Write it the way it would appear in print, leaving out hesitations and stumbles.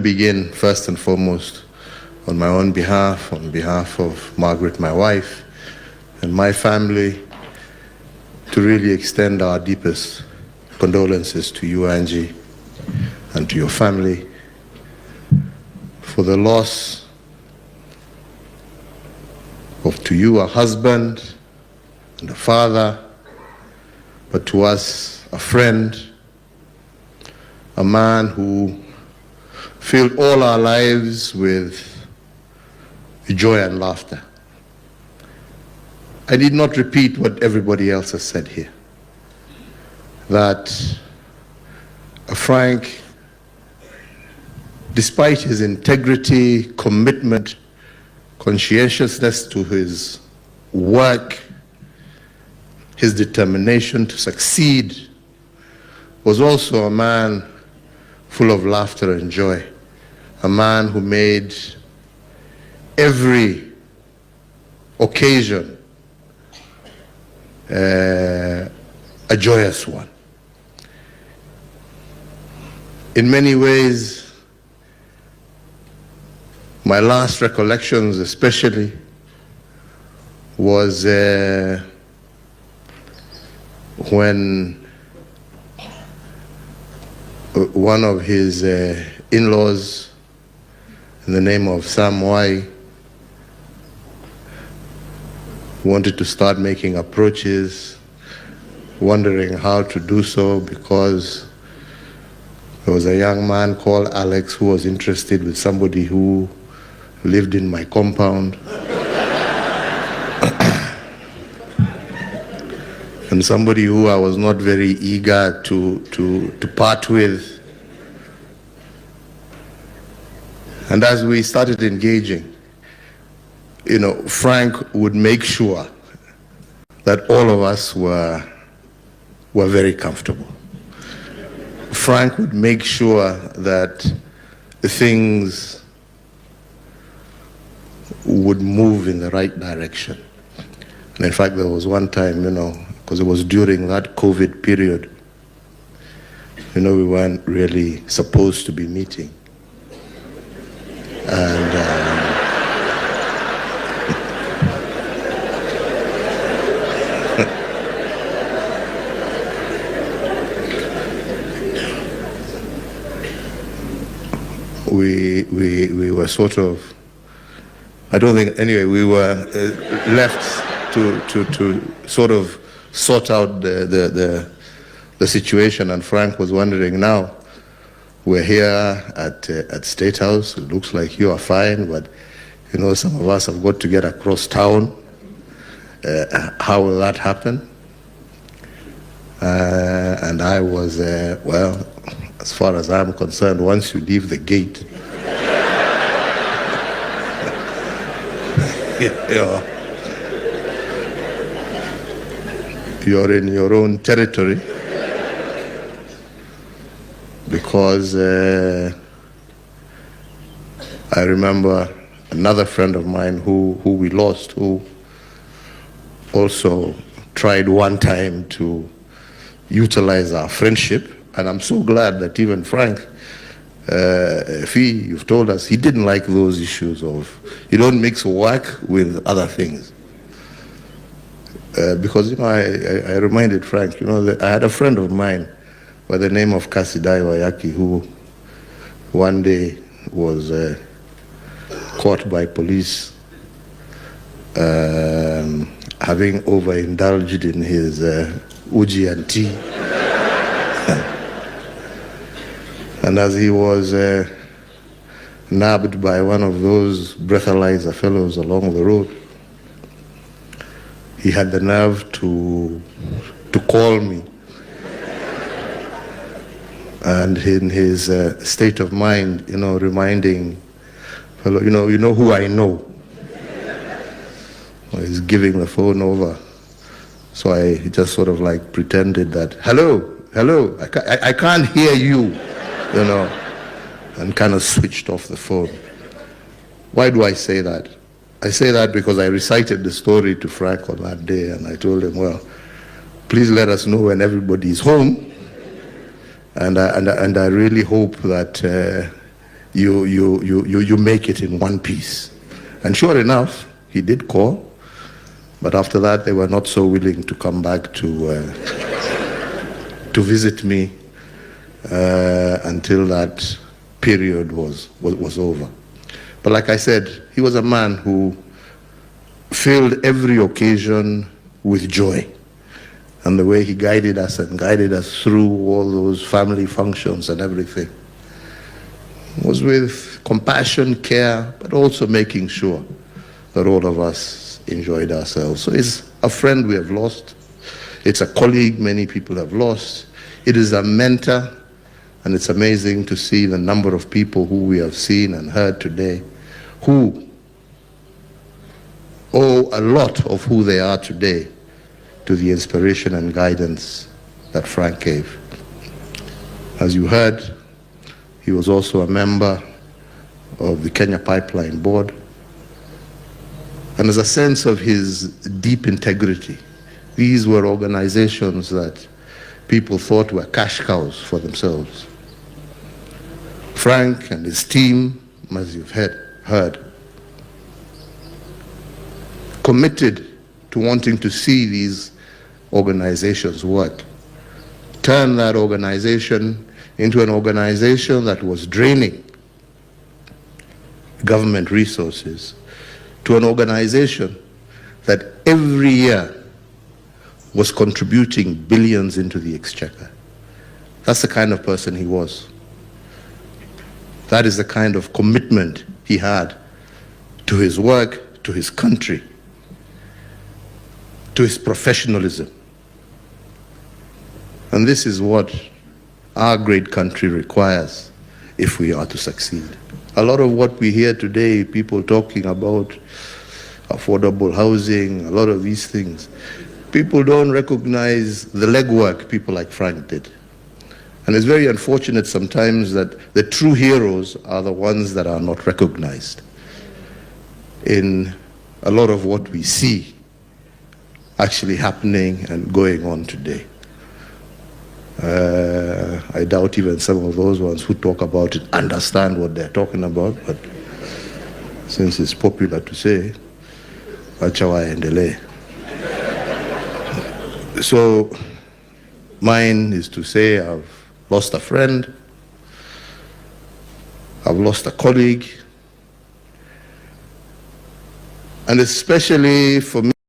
Begin first and foremost on my own behalf, on behalf of Margaret, my wife, and my family, to really extend our deepest condolences to you, Angie, and to your family for the loss to you, a husband and a father, but to us, a friend, a man who filled all our lives with joy and laughter. I did not repeat what everybody else has said here, that Frank, despite his integrity, commitment, conscientiousness to his work, his determination to succeed, was also a man full of laughter and joy, a man who made every occasion a joyous one. In many ways, my last recollections especially was when one of his in-laws, in the name of Sam Y, wanted to start making approaches, wondering how to do so, because there was a young man called Alex who was interested with somebody who lived in my compound. And somebody who I was not very eager to part with. And as we started engaging, Frank would make sure that all of us were very comfortable. Frank would make sure that things would move in the right direction. And in fact, there was one time, because it was during that COVID period, we weren't really supposed to be meeting. And we were sort of, I don't think, anyway, we were left to sort of sort out the situation, and Frank was wondering, now we're here at State House, it looks like you are fine, but some of us have got to get across town. How will that happen? And I was, well, as far as I'm concerned, once you leave the gate, you're in your own territory, because I remember another friend of mine who we lost, who also tried one time to utilize our friendship. And I'm so glad that even Frank, you've told us he didn't like those issues of, you don't mix work with other things. Because, I reminded Frank, that I had a friend of mine by the name of Kasidai Wayaki, who one day was caught by police having overindulged in his uji and tea. And as he was nabbed by one of those breathalyzer fellows along the road, he had the nerve to call me. And in his state of mind, reminding, fellow, you know who I know. He's giving the phone over. So I just sort of like pretended that, hello, I can't hear you. And kind of switched off the phone. Why do I say that? I say that because I recited the story to Frank on that day, and I told him, well, please let us know when everybody is home, and I really hope that you make it in one piece. And sure enough, he did call, but after that, they were not so willing to come back to visit me until that period was over. But like I said, he was a man who filled every occasion with joy. And the way he guided us through all those family functions and everything was with compassion, care, but also making sure that all of us enjoyed ourselves. So it's a friend we have lost. It's a colleague many people have lost. It is a mentor, and it's amazing to see the number of people who we have seen and heard today who owe a lot of who they are today to the inspiration and guidance that Frank gave. As you heard, he was also a member of the Kenya Pipeline Board. And there's a sense of his deep integrity. These were organizations that people thought were cash cows for themselves. Frank and his team, as you've heard, committed to wanting to see these organizations work. Turn that organization into an organization that was draining government resources to an organization that every year was contributing billions into the exchequer. That's the kind of person he was. That is the kind of commitment he had to his work, to his country, to his professionalism. And this is what our great country requires if we are to succeed. A lot of what we hear today, people talking about affordable housing, a lot of these things, people don't recognize the legwork people like Frank did. And it's very unfortunate sometimes that the true heroes are the ones that are not recognized in a lot of what we see actually happening and going on today. I doubt even some of those ones who talk about it understand what they're talking about, but since it's popular to say, acha waendelee. So mine is to say I've lost a friend, I've lost a colleague, and especially for me,